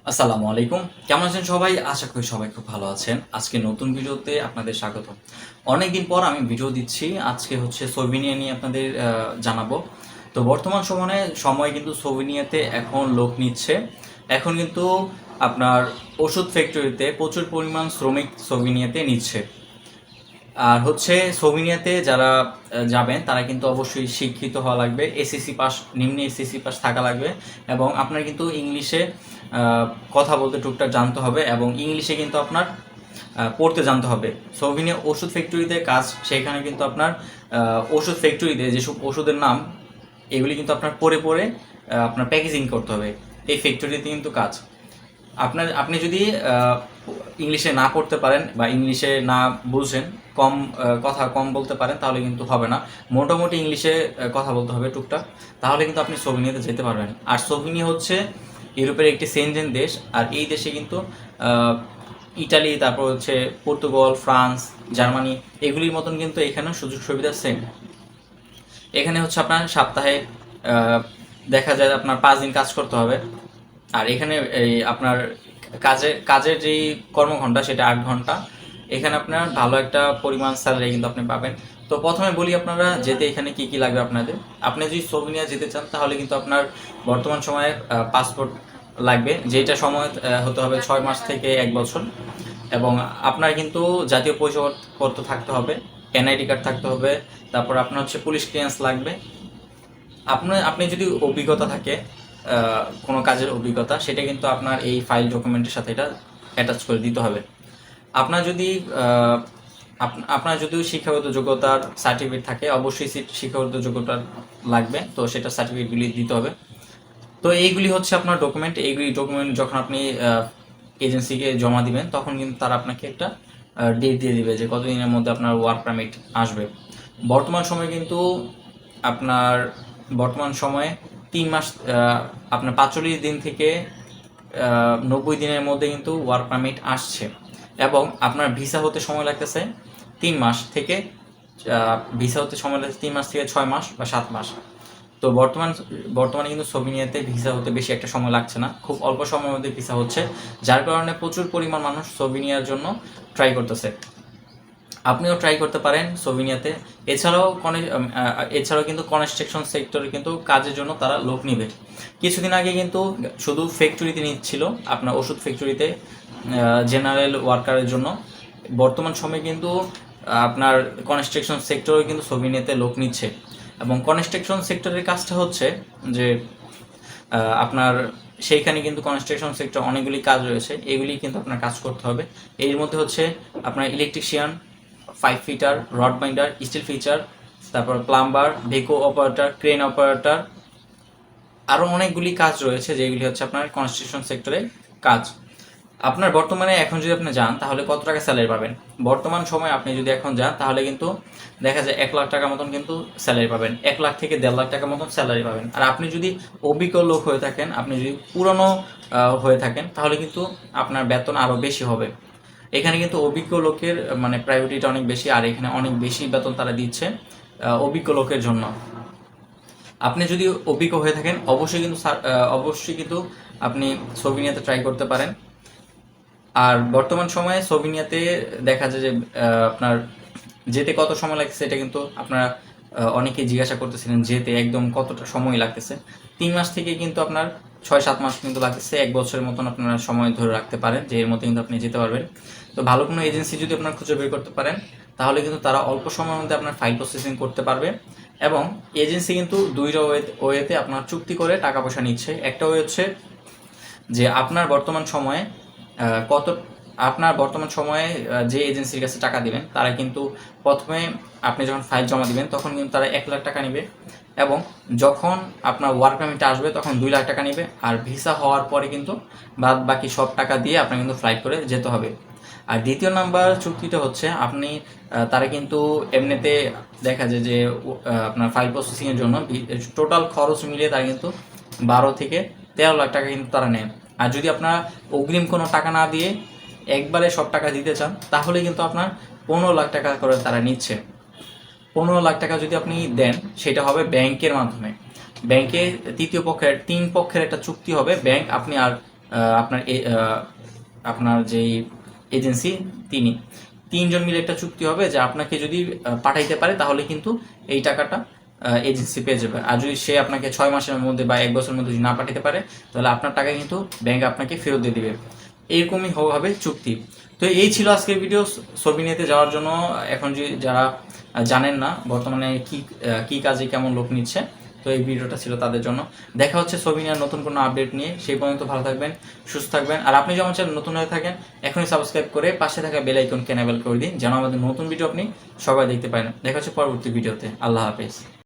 আসসালামু আলাইকুম। কেমন আছেন সবাই? আশা করি সবাই খুব ভালো আছেন। আজকে নতুন ভিডিওতে আপনাদের স্বাগত। অনেকদিন পর আমি ভিডিও দিচ্ছি। আজকে হচ্ছে সোভিনিয়া নিয়ে আপনাদের জানাবো। তো বর্তমান সময়ে কিন্তু সোভিনিয়াতে এখন লোক নিচ্ছে। এখন কিন্তু আপনার ওষুধ ফ্যাক্টরিতে প্রচুর পরিমাণ শ্রমিক সোভিনিয়াতে নিচ্ছে। আর হচ্ছে সোভিনিয়াতে যারা যাবেন তারা কিন্তু অবশ্যই শিক্ষিত হওয়া লাগবে, এসএসসি পাস, নিম্ন এসএসসি পাস থাকা লাগবে এবং আপনার কিন্তু ইংলিশে কথা বলতে টুকটাক জানতে হবে এবং ইংলিশে কিন্তু আপনার পড়তে জানতে হবে। সোভিনিয়া ওষুধ ফ্যাক্টরিতে কাজ, সেখানে কিন্তু আপনার ওষুধ ফ্যাক্টরিতে যেসব ওষুধের নাম এগুলি কিন্তু আপনার পড়ে পড়ে আপনার প্যাকেজিং করতে হবে। এই ফ্যাক্টরিতে কিন্তু কাজ। আপনি যদি ইংলিশে না পড়তে পারেন বা ইংলিশে না বুঝেন, কথা কম বলতে পারেন, তাহলে কিন্তু হবে না। মোটামুটি ইংলিশে কথা বলতে হবে টুকটাক, তাহলে কিন্তু আপনি সোভিনিয়াতে যেতে পারবেন। আর সোভিনিয়া হচ্ছে ইউরোপের একটি সেনজেন দেশ। আর এই দেশে কিন্তু ইটালি, তারপর হচ্ছে পর্তুগাল, ফ্রান্স, জার্মানি এগুলির মতন কিন্তু এখানেও সুযোগ সুবিধা সেম। এখানে হচ্ছে আপনার সপ্তাহে দেখা যায় আপনার 5 দিন কাজ করতে হবে। আর এখানে এই আপনার কাজের যেই কর্মঘণ্টা সেটা 8 ঘন্টা। এখানে আপনার ভালো একটা পরিমাণ স্যালারি কিন্তু আপনি পাবেন। তো প্রথমে বলি আপনারা যেতে এখানে কি কি লাগবে আপনাদের। আপনি যদি সোভিনিয়া যেতে চান তাহলে কিন্তু আপনার বর্তমান সময়ে পাসপোর্ট লাগবে, যেটা সময় হতে হবে 6 মাস থেকে 1 বছর। এবং আপনার কিন্তু জাতীয় পরিচয়পত্র থাকতে হবে, এনআইডি কার্ড থাকতে হবে। তারপর আপনার হচ্ছে পুলিশ ক্লিয়ারেন্স লাগবে। আপনি যদি অভিজ্ঞতা থাকে, কোনো কাজের অভিজ্ঞতা, সেটা কিন্তু আপনার এই ফাইল ডকুমেন্টের সাথে এটা অ্যাটাচ করে দিতে হবে। আপনার যদি আপনার যদিও শিক্ষাগত যোগ্যতার সার্টিফিকেট থাকে, অবশ্যই শিক্ষাগত যোগ্যতা লাগবে, তো সেটা সার্টিফিকেটগুলি দিতে হবে। তো এইগুলি হচ্ছে আপনার ডকুমেন্ট। এইগুলি ডকুমেন্ট যখন আপনি এজেন্সিকে জমা দিবেন তখন কিন্তু তারা আপনাকে একটা ডেট দিয়ে দিবে যে কতদিনের মধ্যে আপনার ওয়ার্ক পারমিট আসবে। বর্তমান সময়ে কিন্তু আপনার বর্তমান সময়ে 3 মাস, আপনার 45 দিন থেকে 90 দিনের মধ্যে কিন্তু ওয়ার্ক পারমিট আসছে। এবং আপনার ভিসা হতে সময় লাগতেছে 3 মাস থেকে, ভিসা হতে সময় লাগছে 3 মাস থেকে 6 মাস বা 7 মাস। তো বর্তমানে কিন্তু সোভিনিয়াতে ভিসা হতে বেশি একটা সময় লাগছে না, খুব অল্প সময়ের মধ্যে ভিসা হচ্ছে, যার কারণে প্রচুর পরিমাণ মানুষ সোভিনিয়ার জন্য ট্রাই করতেছে। আপনিও ট্রাই করতে পারেন সোভিনিয়াতে। এছাড়াও কিন্তু কনস্ট্রাকশন সেক্টরে কিন্তু কাজের জন্য তারা লোক নিবে। কিছুদিন আগে কিন্তু শুধু ফ্যাক্টরিতে নিচ্ছিল, আপনার ওষুধ ফ্যাক্টরিতে জেনারেল ওয়ার্কারের জন্য। বর্তমান সময়ে কিন্তু আপনার কনস্ট্রাকশন সেক্টরে কিন্তু সোভিনিয়াতে লোক নিচ্ছে। এবং কনস্ট্রাকশন সেক্টরের কাজটা হচ্ছে যে আপনার সেইখানে কিন্তু কনস্ট্রাকশন সেক্টর অনেকগুলি কাজ রয়েছে, এগুলি কিন্তু আপনার কাজ করতে হবে। এর মধ্যে হচ্ছে আপনার electrician, 5 fitter, rod binder, steel fixer, তারপর প্লাম্বার, ভেকো অপারেটর, ক্রেন অপারেটর, আরও অনেকগুলি কাজ রয়েছে যেগুলি হচ্ছে আপনার কনস্ট্রাকশন সেক্টরে কাজ। আপনার বর্তমানে এখন যদি আপনি যান তাহলে কত টাকা স্যালারি পাবেন? বর্তমান সময়ে আপনি যদি এখন যান তাহলে কিন্তু দেখা যায় 1 লাখ টাকা মতন কিন্তু স্যালারি পাবেন, 1 লাখ থেকে 1.5 লাখ টাকা মতন স্যালারি পাবেন। আর আপনি যদি অভিজ্ঞ লোক হয়ে থাকেন, আপনি যদি পুরনো হয়ে থাকেন, তাহলে কিন্তু আপনার বেতন আরও বেশি হবে। এখানে কিন্তু অভিজ্ঞ লোকের মানে প্রায়োরিটিটা অনেক বেশি, আর এখানে অনেক বেশি বেতন তারা দিচ্ছে অভিজ্ঞ লোকের জন্য। আপনি যদি অভিজ্ঞ হয়ে থাকেন অবশ্যই কিন্তু আপনি সোভিনিয়াতে ট্রাই করতে পারেন। আর বর্তমান সময়ে সোভিনিয়াতে দেখা যায় যে আপনার যেতে কত সময় লাগতেছে, এটা কিন্তু আপনারা অনেকেই জিজ্ঞাসা করতেছিলেন যেতে একদম কতটা সময় লাগতেছে। 3 মাস থেকে কিন্তু আপনার 6-7 মাস কিন্তু লাগতেছে, 1 বছরের মতন আপনারা সময় ধরে রাখতে পারেন যে এর মধ্যে কিন্তু আপনি যেতে পারবেন। তো ভালো কোনো এজেন্সি যদি আপনারা খুঁজে বের করতে পারেন তাহলে কিন্তু তারা অল্প সময়ের মধ্যে আপনার ফাইল প্রসেসিং করতে পারবে। এবং এজেন্সি কিন্তু দুইটা ওয়েতে আপনার চুক্তি করে টাকা পয়সা নিচ্ছে। একটা ওয়ে হচ্ছে যে কত আপনার বর্তমান সময়ে যে এজেন্সির কাছে টাকা দিবেন তারা কিন্তু প্রথমে আপনি যখন ফাইল জমা দিবেন তখন কিন্তু তারা 1 লাখ টাকা নেবে, এবং যখন আপনার ওয়ার্ক পারমিট আসবে তখন 2 লাখ টাকা নেবে। আর ভিসা হওয়ার পরে কিন্তু বাদ বাকি সব টাকা দিয়ে আপনার কিন্তু ফ্লাইট করে যেতে হবে। আর দ্বিতীয় নাম্বার চুক্তিটা হচ্ছে আপনি তারা কিন্তু এমনিতে দেখা যায় যে আপনার ফাইল প্রসেসিংয়ের জন্য টোটাল খরচ মিলিয়ে তারা কিন্তু 12 থেকে 13 লাখ টাকা কিন্তু তারা নেন। আর যদি আপনারা অগ্রিম কোনো টাকা না দিয়ে একবারে সব টাকা দিতে চান তাহলে কিন্তু আপনার 15 লাখ টাকা করে তারা নিচ্ছে। 15 লাখ টাকা যদি আপনি দেন সেটা হবে ব্যাংকের মাধ্যমে। ব্যাংকে তৃতীয় পক্ষের 3 পক্ষের একটা চুক্তি হবে, ব্যাংক আপনি আর আপনার আপনার যেই এজেন্সি তিনি 3 জন মিলে একটা চুক্তি হবে যে আপনাকে যদি পাঠাইতে পারে তাহলে কিন্তু এই টাকাটা এজেন্সি পেয়ে যাবে। আর যদি সে আপনাকে 6 মাসের মধ্যে বা 1 বছরের মধ্যে যদি না পাঠাতে পারে তাহলে আপনার টাকা কিন্তু ব্যাংক আপনাকে ফেরত দিয়ে দিবে। এরকমই হবে চুক্তি। তো এই ছিল আজকের ভিডিও সর্বিনিয়াতে যাওয়ার জন্য। এখন যে যারা জানেন না বর্তমানে কি কাজে কেমন লোক নিচ্ছে, তো এই ভিডিওটা ছিল তাদের জন্য। দেখা হচ্ছে সর্বিনিয়ার নতুন কোনো আপডেট নিয়ে। সেই পর্যন্ত ভালো থাকবেন, সুস্থ থাকবেন। আর আপনি যেমন চ্যানেল নতুন হয়ে থাকেন এখনই সাবস্ক্রাইব করে পাশে থাকা বেল আইকনকে এনেবল করে দিন যেন আমাদের নতুন ভিডিও আপনি সবাই দেখতে পারেন। দেখা হচ্ছে পরবর্তী ভিডিওতে। আল্লাহ হাফেজ।